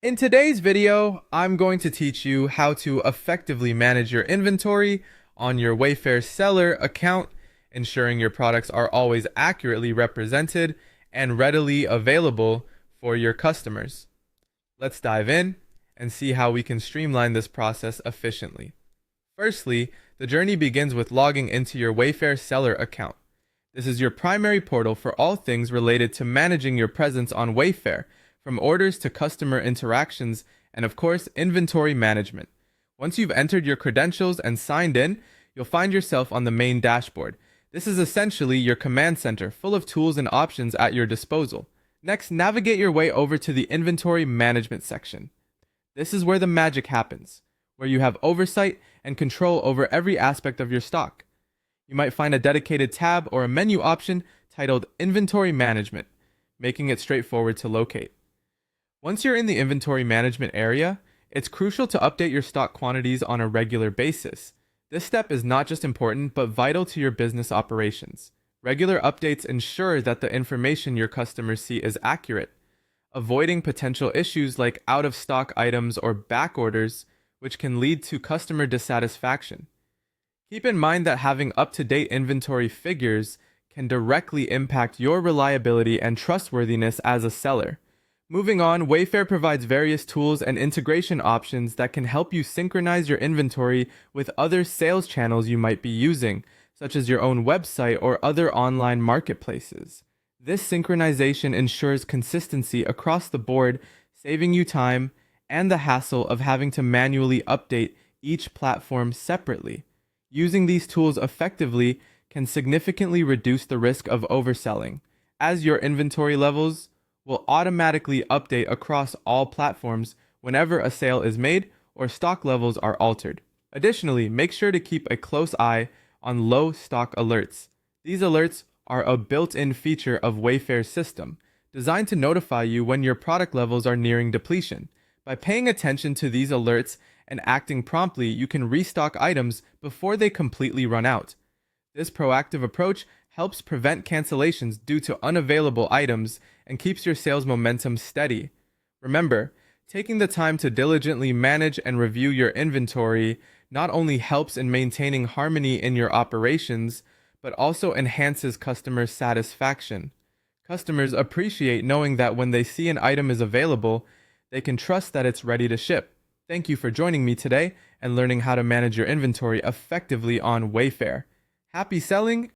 In today's video, I'm going to teach you how to effectively manage your inventory on your Wayfair seller account, ensuring your products are always accurately represented and readily available for your customers. Let's dive in and see how we can streamline this process efficiently. Firstly, the journey begins with logging into your Wayfair seller account. This is your primary portal for all things related to managing your presence on Wayfair, from orders to customer interactions, and of course, inventory management. Once you've entered your credentials and signed in, you'll find yourself on the main dashboard. This is essentially your command center, full of tools and options at your disposal. Next, navigate your way over to the inventory management section. This is where the magic happens, where you have oversight and control over every aspect of your stock. You might find a dedicated tab or a menu option titled Inventory Management, making it straightforward to locate. Once you're in the inventory management area, it's crucial to update your stock quantities on a regular basis. This step is not just important, but vital to your business operations. Regular updates ensure that the information your customers see is accurate, avoiding potential issues like out-of-stock items or back orders, which can lead to customer dissatisfaction. Keep in mind that having up-to-date inventory figures can directly impact your reliability and trustworthiness as a seller. Moving on, Wayfair provides various tools and integration options that can help you synchronize your inventory with other sales channels you might be using, such as your own website or other online marketplaces. This synchronization ensures consistency across the board, saving you time and the hassle of having to manually update each platform separately. Using these tools effectively can significantly reduce the risk of overselling, as your inventory levels will automatically update across all platforms whenever a sale is made or stock levels are altered. Additionally, make sure to keep a close eye on low stock alerts. These alerts are a built-in feature of Wayfair's system, designed to notify you when your product levels are nearing depletion. By paying attention to these alerts and acting promptly, you can restock items before they completely run out. This proactive approach helps prevent cancellations due to unavailable items and keeps your sales momentum steady. Remember, taking the time to diligently manage and review your inventory not only helps in maintaining harmony in your operations, but also enhances customer satisfaction. Customers appreciate knowing that when they see an item is available, they can trust that it's ready to ship. Thank you for joining me today and learning how to manage your inventory effectively on Wayfair. Happy selling